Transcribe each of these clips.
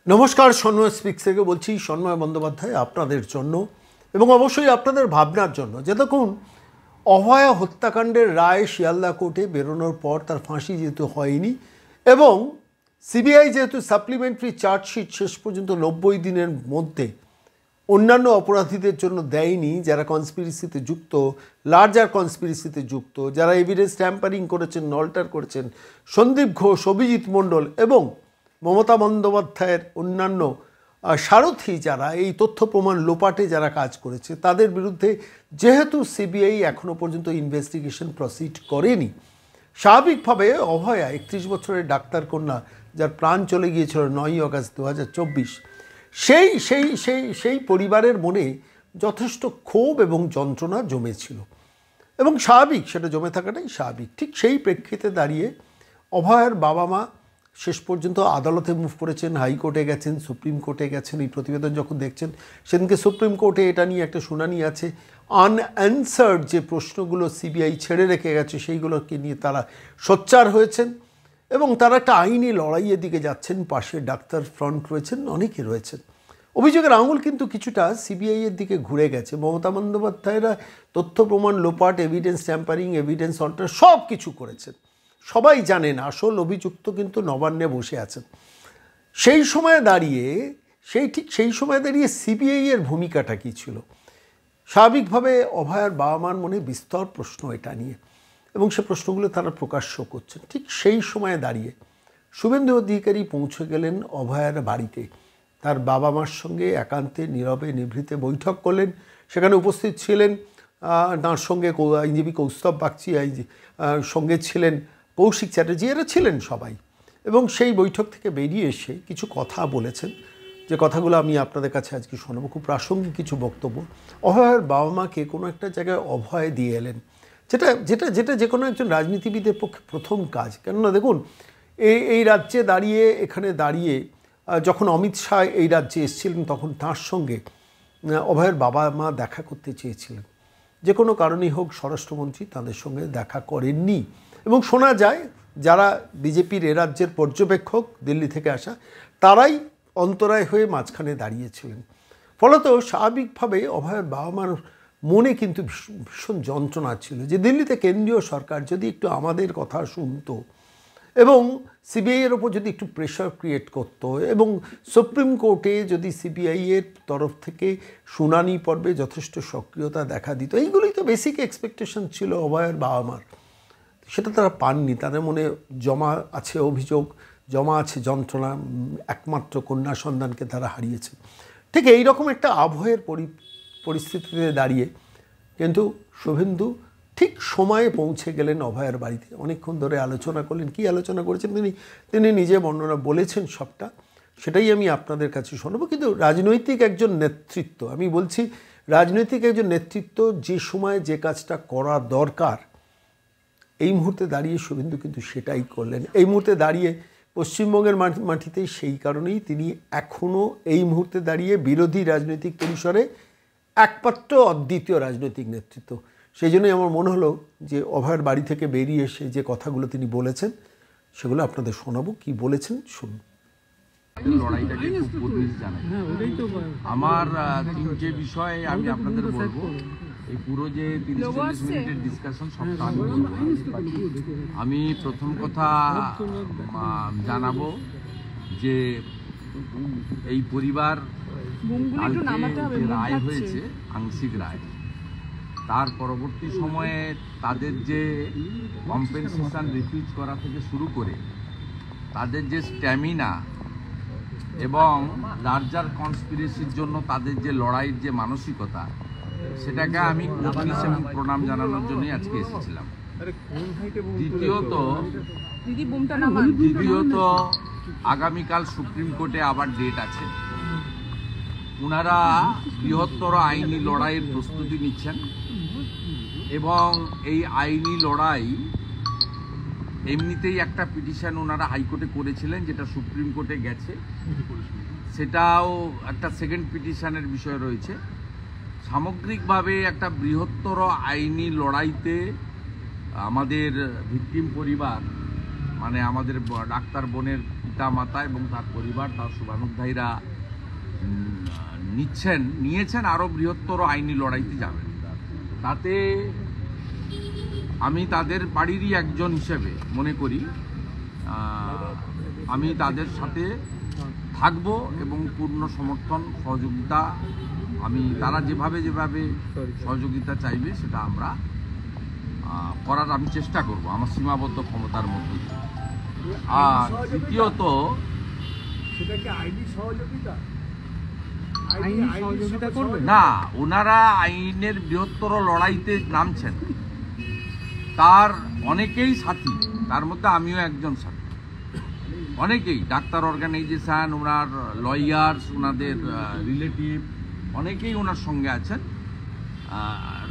নমস্কার, সন্ময় স্পিক্স থেকে বলছি। সন্ময় বন্দ্যোপাধ্যায় আপনাদের জন্য এবং অবশ্যই আপনাদের ভাবনার জন্য। যে দেখুন, অভয়া হত্যাকাণ্ডের রায় শিয়ালদা কোর্টে বেরোনোর পর তার ফাঁসি যেহেতু হয়নি এবং সিবিআই যেহেতু সাপ্লিমেন্টারি চার্জশিট শেষ পর্যন্ত 90 দিনের মধ্যে অন্যান্য অপরাধীদের জন্য দেয়নি, যারা কনস্পিরেসিতে যুক্ত, লার্জার কনস্পিরেসিতে যুক্ত, যারা এভিডেন্স ট্যাম্পারিং করেছেন, অল্টার করেছেন, সন্দীপ ঘোষ, অভিজিৎ মণ্ডল এবং মমতা বন্দ্যোপাধ্যায়ের অন্যান্য সারথি যারা এই তথ্য প্রমাণ লোপাটে যারা কাজ করেছে, তাদের বিরুদ্ধে যেহেতু সিবিআই এখনও পর্যন্ত ইনভেস্টিগেশন প্রসিড করেনি, স্বাভাবিকভাবে অভয়া 31 বছরের ডাক্তার কন্যা যার প্রাণ চলে গিয়েছিল 9ই আগস্ট 2024, সেই পরিবারের মনে যথেষ্ট ক্ষোভ এবং যন্ত্রণা জমেছিল এবং স্বাভাবিক, সেটা জমে থাকাটাই স্বাভাবিক। ঠিক সেই প্রেক্ষিতে দাঁড়িয়ে অভয়ার বাবা মা শেষ পর্যন্ত আদালতে মুভ করেছেন, হাইকোর্টে গেছেন, সুপ্রিম কোর্টে গেছেন। এই প্রতিবেদন যখন দেখছেন, সেদিনকে সুপ্রিম কোর্টে এটা নিয়ে একটা শুনানি আছে। আনঅ্যান্সার্ড যে প্রশ্নগুলো সিবিআই ছেড়ে রেখে গেছে, সেইগুলোকে নিয়ে তারা সোচ্চার হয়েছেন এবং তারা একটা আইনি লড়াইয়ের দিকে যাচ্ছেন। পাশে ডাক্তার ফ্রন্ট রয়েছেন, অনেকে রয়েছেন। অভিযোগের আঙুল কিন্তু কিছুটা সিবিআইয়ের দিকে ঘুরে গেছে। মমতা বন্দ্যোপাধ্যায়রা তথ্য প্রমাণ লোপাট, এভিডেন্স ট্যাম্পারিং, এভিডেন্স অল্টার সব কিছু করেছেন। সবাই জানেন আসল অভিযুক্ত কিন্তু নবান্নে বসে আছেন। সেই সময় দাঁড়িয়ে সিবিআইয়ের ভূমিকাটা কী ছিল? স্বাভাবিকভাবে অভয়ার বাবা মার মনে বিস্তর প্রশ্ন এটা নিয়ে এবং সে প্রশ্নগুলো তারা প্রকাশ্য করছেন। ঠিক সেই সময়ে দাঁড়িয়ে শুভেন্দু অধিকারী পৌঁছে গেলেন অভয়ার বাড়িতে, তার বাবা মার সঙ্গে একান্তে নীরবে নিভৃতে বৈঠক করলেন। সেখানে উপস্থিত ছিলেন তাঁর সঙ্গে আইনজীবী কৌস্তব বাগচি, সঙ্গে ছিলেন কৌশিক চ্যাটার্জি, এরা ছিলেন সবাই। এবং সেই বৈঠক থেকে বেরিয়ে এসে কিছু কথা বলেছেন, যে কথাগুলো আমি আপনাদের কাছে আজকে শোনাবো। খুব প্রাসঙ্গিক কিছু বক্তব্য। অভয়ের বাবা মাকে কোনো একটা জায়গায় অভয় দিয়ে এলেন, যেটা যে কোনো একজন রাজনীতিবিদের পক্ষে প্রথম কাজ। কেননা দেখুন, এই রাজ্যে দাঁড়িয়ে, এখানে দাঁড়িয়ে যখন অমিত শাহ এই রাজ্যে এসেছিলেন, তখন তাঁর সঙ্গে অভয়ের বাবা মা দেখা করতে চেয়েছিলেন। যে কোনো কারণেই হোক স্বরাষ্ট্রমন্ত্রী তাদের সঙ্গে দেখা করেননি এবং শোনা যায় যারা বিজেপির এ রাজ্যের পর্যবেক্ষক দিল্লি থেকে আসা, তারাই অন্তরায় হয়ে মাঝখানে দাঁড়িয়েছিলেন। ফলত স্বাভাবিকভাবে অভয়ের বাবা মার মনে কিন্তু ভীষণ যন্ত্রণা ছিল যে দিল্লিতে কেন্দ্রীয় সরকার যদি একটু আমাদের কথা শুনতো এবং সিবিআইয়ের ওপর যদি একটু প্রেশার ক্রিয়েট করতো এবং সুপ্রিম কোর্টে যদি সিবিআইয়ের তরফ থেকে শুনানি পর্বে যথেষ্ট সক্রিয়তা দেখা দিত। এইগুলোই তো বেসিক এক্সপেকটেশন ছিল অভয়ের বাবা মার। সেটা তারা পাননি। তাদের মনে জমা আছে অভিযোগ, জমা আছে যন্ত্রণা। একমাত্র কন্যা সন্তানকে তারা হারিয়েছে। ঠিক এই রকম একটা আবহের পরিস্থিতিতে দাঁড়িয়ে কিন্তু শুভেন্দু ঠিক সময়ে পৌঁছে গেলেন অভয়ার বাড়িতে। অনেকক্ষণ ধরে আলোচনা করলেন। কি আলোচনা করেছেন তিনি নিজে বর্ণনা বলেছেন সবটা, সেটাই আমি আপনাদের কাছে শোনাবো। কিন্তু রাজনৈতিক একজন নেতৃত্ব, আমি বলছি রাজনৈতিক একজন নেতৃত্ব যে সময় যে কাজটা করা দরকার, এই মুহূর্তে দাঁড়িয়ে শুভেন্দু কিন্তু সেটাই করলেন। এই মুহূর্তে দাঁড়িয়ে পশ্চিমবঙ্গের মাটিতে সেই কারণেই তিনি এখনও এই মুহূর্তে দাঁড়িয়ে বিরোধী রাজনৈতিক পরিসরে একমাত্র অদ্বিতীয় রাজনৈতিক নেতৃত্ব। সেই জন্যই আমার মনে হলো যে অভয়ের বাড়ি থেকে বেরিয়ে এসে যে কথাগুলো তিনি বলেছেন সেগুলো আপনাদের শোনাবো। কি বলেছেন শুনুন। লড়াইটাকে খুব গভীর জানাই। আমার তিনটে বিষয়ে আমি আপনাদের বলবো। এই পুরো যে 30-40 মিনিটের ডিসকাশন সবটা আমি বলবো। আমি প্রথম কথা জানাবো যে এই পরিবার যে রায় হয়েছে, আংশিক রায়, তার পরবর্তী সময়ে তাদের যে কম্পেনসেশন রিফিউজ করা থেকে শুরু করে তাদের যে স্ট্যামিনা এবং লার্জার কনস্পিরেসির জন্য তাদের যে লড়াইয়ের যে মানসিকতা, সেটাকে আমি প্রণাম জানানোর জন্যই আজকে এসেছিলাম। দ্বিতীয়ত আগামীকাল সুপ্রিম কোর্টে আবার ডেট আছে। ওনারা বৃহত্তর আইনি লড়াইয়ের প্রস্তুতি নিচ্ছেন এবং এই আইনি লড়াই এমনিতেই একটা পিটিশন ওনারা হাইকোর্টে করেছিলেন, যেটা সুপ্রিম কোর্টে গেছে, সেটাও একটা সেকেন্ড পিটিশনের বিষয় রয়েছে। সামগ্রিকভাবে একটা বৃহত্তর আইনি লড়াইতে আমাদের ভিকটিম পরিবার মানে আমাদের ডাক্তার বোনের পিতা মাতা এবং তার পরিবার, তার শুভানুধ্যায়ীরা নিয়েছেন আরও বৃহত্তর আইনি লড়াইতে যাবেন। তাতে আমি তাদের বাড়িরই একজন হিসেবে মনে করি আমি তাদের সাথে থাকব এবং পূর্ণ সমর্থন সহযোগিতা তারা যেভাবে সহযোগিতা চাইবে সেটা আমরা করার আমি চেষ্টা করব আমার সীমাবদ্ধ ক্ষমতার মধ্যে। আর দ্বিতীয়ত না, ওনারা আইনের বৃহত্তর লড়াইতে নামছেন, তার অনেকেই সাথী, তার মধ্যে আমিও একজন সাথী। অনেকেই ডাক্তার অর্গানাইজেশন, ওনার লয়ার্স, ওনাদের রিলেটিভ অনেকেই ওনার সঙ্গে আছেন,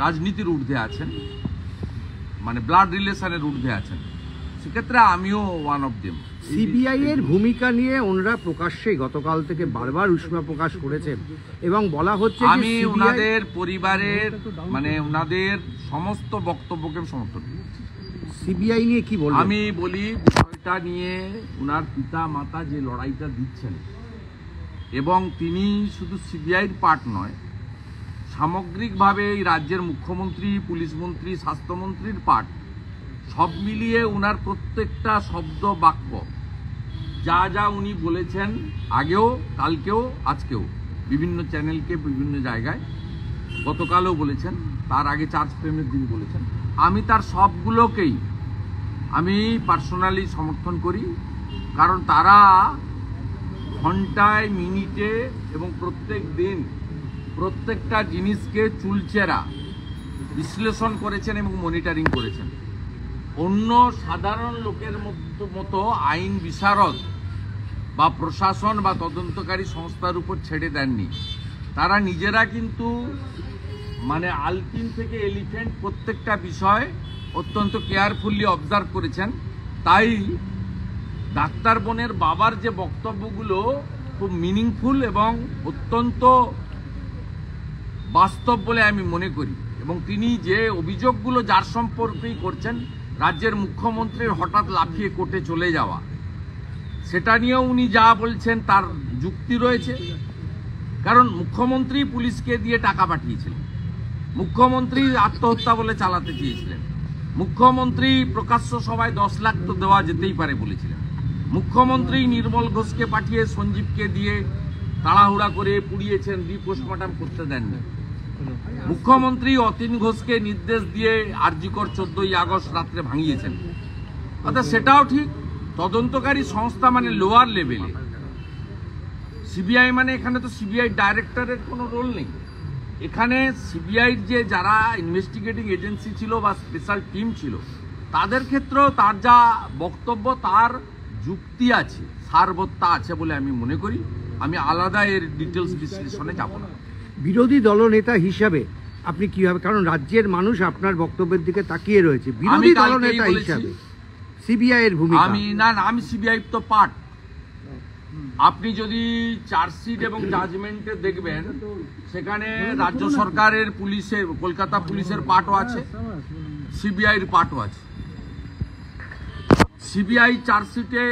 রাজনীতির ঊর্ধ্বে আছেন, মানে ব্লাড রিলেশনের ঊর্ধ্বে আছেন। সেক্ষেত্রে আমিও ওয়ান অফ দেম। সিবিআই এর ভূমিকা নিয়ে ওনারা প্রকাশ্যে গতকাল থেকে বারবার উষ্মা প্রকাশ করেছেন এবং বলা হচ্ছে আমি ওনাদের পরিবারের মানে ওনাদের সমস্ত বক্তব্যকে সমর্থন করি। সিবিআই নিয়ে কি বলবেন? আমি বলি বিষয়টা নিয়ে ওনার পিতা মাতা যে লড়াইটা দিচ্ছেন, এবং তিনি শুধু সিবিআইয়ের পার্ট নয়, সামগ্রিকভাবে এই রাজ্যের মুখ্যমন্ত্রী, পুলিশ মন্ত্রী, স্বাস্থ্যমন্ত্রীর পার্ট, সব মিলিয়ে ওনার প্রত্যেকটা শব্দ বাক্য যা উনি বলেছেন আগেও, কালকেও, আজকেও বিভিন্ন চ্যানেলকে বিভিন্ন জায়গায়, গতকালও বলেছেন, তার আগে চার্জ ফ্রেমের দিন বলেছেন, আমি তার সবগুলোকেই আমি পার্সোনালি সমর্থন করি। কারণ তারা ঘন্টায়, মিনিটে এবং প্রত্যেক দিন প্রত্যেকটা জিনিসকে চুলচেরা বিশ্লেষণ করেছেন এবং মনিটরিং করেছেন। অন্য সাধারণ লোকের মতো আইন বিশারদ বা প্রশাসন বা তদন্তকারী সংস্থার উপর ছেড়ে দেননি। তারা নিজেরা কিন্তু মানে আলপিন থেকে এলিফ্যান্ট প্রত্যেকটা বিষয় অত্যন্ত কেয়ারফুলি অবজার্ভ করেছেন। তাই ডাক্তার বোনের বাবার যে বক্তব্যগুলো খুব মিনিংফুল এবং অত্যন্ত বাস্তব বলে আমি মনে করি, এবং তিনি যে অভিযোগগুলো যার সম্পর্কেই করছেন, রাজ্যের মুখ্যমন্ত্রীর হঠাৎ লাফিয়ে কোর্টে চলে যাওয়া, সেটা নিয়েও উনি যা বলছেন তার যুক্তি রয়েছে। কারণ মুখ্যমন্ত্রী পুলিশকে দিয়ে টাকা পাঠিয়েছিলেন, মুখ্যমন্ত্রী আত্মহত্যা বলে চালাতে চেয়েছিলেন, মুখ্যমন্ত্রী প্রকাশ্য সভায় 10 লাখ তো দেওয়া যেতেই পারে বলেছিলেন, মুখ্যমন্ত্রী নির্মল ঘোষকে পাঠিয়ে সঞ্জীবকে দিয়ে তাড়াহুড়া করে পুড়িয়েছেন, পোস্টমর্টম করতে দেননি, মুখ্যমন্ত্রী অতীন ঘোষকে নির্দেশ দিয়ে আরজিকর 14ই আগস্ট রাত্রে ভাঙিয়েছেন। অর্থাৎ সেটাও ঠিক, তদন্তকারী সংস্থা মানে লোয়ার লেভেলে, সিবিআই মানে এখানে তো সিবিআই ডাইরেক্টরের কোনো রোল নেই। এখানে সিবিআইর যে যারা ইনভেস্টিগেটিং এজেন্সি ছিল বা স্পেশাল টিম ছিল, তাদের ক্ষেত্রেও তার যা বক্তব্য তার যুক্তি আছে, সারবত্তা আছে বলে আমি মনে করি। আমি আলাদা এর ডিটেলস বিশ্লেষণে যাব না। বিরোধী দলনেতা হিসাবে আপনি কিভাবে, কারণ রাজ্যের মানুষ আপনার বক্তব্যের দিকে তাকিয়ে রয়েছে, বিরোধী দলনেতা হিসাবে সিবিআই এর ভূমিকা? আমি সিবিআই তো পার্ট। আপনি যদি চার্জশিট এবং জাজমেন্টে দেখবেন, সেখানে রাজ্য সরকারের পুলিশের, কলকাতা পুলিশের পার্টও আছে, সিবিআইয়ের পার্টও আছে। সিবিআই চার্জশিটে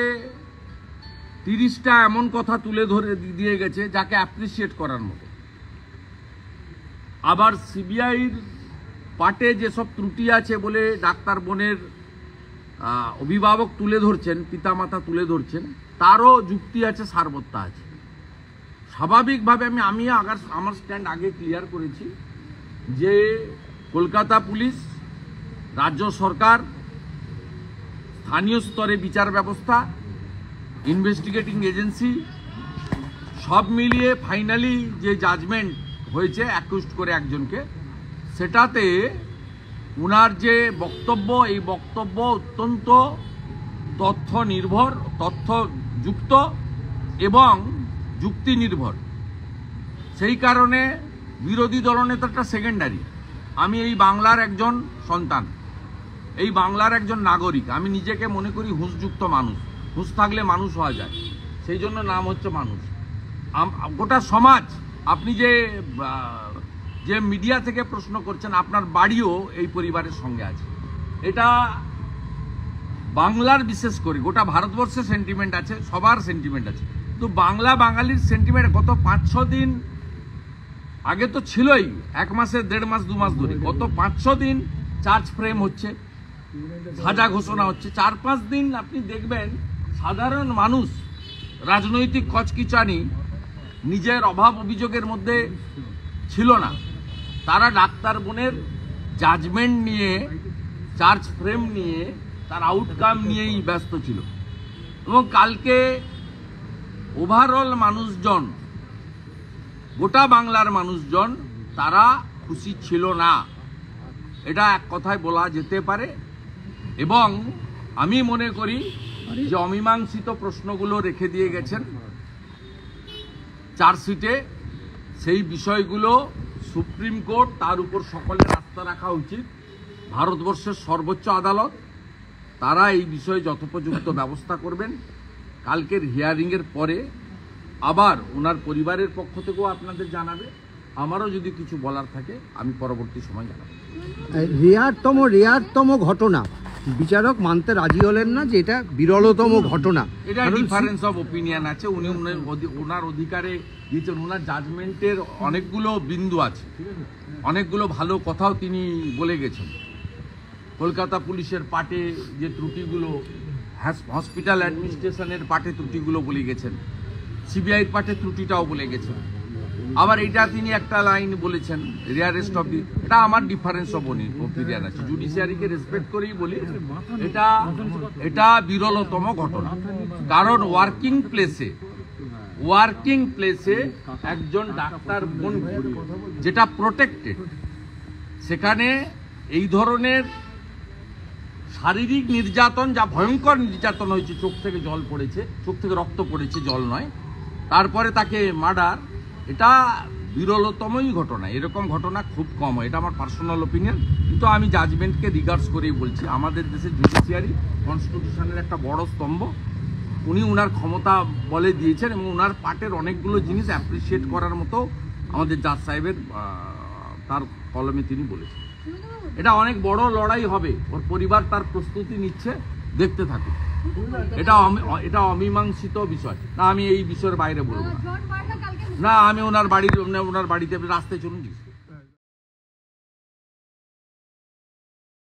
30টা এমন কথা তুলে ধরে দিয়ে গেছে যাকে অ্যাপ্রিসিয়েট করার মতো। আবার সিবিআইর পার্টে যেসব ত্রুটি আছে বলে ডাক্তার বোনের অভিভাবক তুলে ধরছেন, পিতামাতা তুলে ধরছেন, তারও যুক্তি আছে, সারবত্তা আছে। স্বাভাবিকভাবে আমি আমার স্ট্যান্ড আগে ক্লিয়ার করেছি যে কলকাতা পুলিশ, রাজ্য সরকার, স্থানীয় স্তরে বিচার ব্যবস্থা, ইনভেস্টিগেটিং এজেন্সি সব মিলিয়ে ফাইনালি যে জাজমেন্ট হয়েছে অ্যাকিউজড করে একজনকে, সেটাতে উনার যে বক্তব্য, এই বক্তব্য অত্যন্ত তথ্যযুক্ত এবং যুক্তি নির্ভর। সেই কারণে বিরোধী দলনেতাটা সেকেন্ডারি। আমি এই বাংলার একজন সন্তান, এই বাংলার একজন নাগরিক। আমি নিজেকে মনে করি হুঁশযুক্ত মানুষ। হুঁশ থাকলে মানুষ হওয়া যায়, সেই জন্য নাম হচ্ছে মানুষ। গোটা সমাজ, আপনি যে মিডিয়া থেকে প্রশ্ন করছেন, আপনার বাড়িও এই পরিবারের সঙ্গে আছে। এটা বাংলার বিশেষ করে গোটা ভারতবর্ষের সেন্টিমেন্ট আছে, সবার সেন্টিমেন্ট আছে, তো বাংলা বাঙালির সেন্টিমেন্ট গত 5-6 দিন আগে তো ছিলই, 1 মাসের 1.5 মাস 2 মাস ধরে, গত 5-6 দিন চার্জ ফ্রেম হচ্ছে, সাজা ঘোষণা হচ্ছে। 4-5 দিন আপনি দেখবেন সাধারণ মানুষ রাজনৈতিক কচকিচানি নিজের অভাব অভিযোগের মধ্যে ছিল না, তারা ডাক্তার বোনের জাজমেন্ট নিয়ে, চার্জ ফ্রেম নিয়ে, তার আউটকাম নিয়েই ব্যস্ত ছিল। এবং কালকে ওভারঅল মানুষজন, গোটা বাংলার মানুষজন তারা খুশি ছিল না, এটা এক কথায় বলা যেতে পারে। এবং আমি মনে করি যে অমীমাংসিত প্রশ্নগুলো রেখে দিয়ে গেছেন চার্জশিটে, সেই বিষয়গুলো সুপ্রিম কোর্ট, তার উপর সকলের আস্থা রাখা উচিত। ভারতবর্ষের সর্বোচ্চ আদালত, তারা এই বিষয়ে যথোপযুক্ত ব্যবস্থা করবেন। কালকের হিয়ারিংয়ের পরে আবার ওনার পরিবারের পক্ষ থেকেও আপনাদের জানাবে, আমারও যদি কিছু বলার থাকে আমি পরবর্তী সময় জানাবো। রেয়ারতম ঘটনা বিচারক মানতে রাজি হলেন না যে এটা বিরলতম ঘটনা। এটা ডিফারেন্স অফ ওপিনিয়ন আছে, উনি ওনার অধিকারে দিয়েছেন, ওনার জাজমেন্টের অনেকগুলো বিন্দু আছে, অনেকগুলো ভালো কথাও তিনি বলে গেছেন। কলকাতা পুলিশের পার্টে যে ত্রুটিগুলো, হসপিটাল অ্যাডমিনিস্ট্রেশনের পার্টে ত্রুটিগুলো বলে গেছেন, সিবিআইয়ের পার্টে ত্রুটিটাও বলে গেছেন। আবার এটা তিনি একটা লাইন বলেছেন, রেয়ারেস্ট অফ দি, এটা আমার ডিফারেন্স অফ ওপিনিয়ন আছে, জুডিশিয়ারিকে রেসপেক্ট করেই বলি, এটা বিরলতম ঘটনা। কারণ ওয়ার্কিং প্লেসে একজন ডাক্তার বোন যেটা প্রোটেক্টেড, সেখানে এই ধরনের শারীরিক নির্যাতন, যা ভয়ঙ্কর নির্যাতন হয়েছে, চোখ থেকে জল পড়েছে, চোখ থেকে রক্ত পড়েছে, জল নয়, তারপরে তাকে মার্ডার, এটা বিরলতমই ঘটনা। এরকম ঘটনা খুব কম হয়, এটা আমার পার্সোনাল ওপিনিয়ন। কিন্তু আমি জাজমেন্টকে রিগার্ডস করেই বলছি, আমাদের দেশের জুডিশিয়ারি কনস্টিটিউশনের একটা বড় স্তম্ভ, উনি ওনার ক্ষমতা বলে দিয়েছেন এবং ওনার পার্টের অনেকগুলো জিনিস অ্যাপ্রিসিয়েট করার মতো আমাদের জাজ সাহেবের তার কলমে তিনি বলেছেন। এটা অনেক বড় লড়াই হবে, ওর পরিবার তার প্রস্তুতি নিচ্ছে, দেখতে থাকুন। এটা অমীমাংসিত বিষয় না, আমি এই বিষয়ের বাইরে বলবো না। আমি ওনার বাড়িতে রাস্তায় চলুন।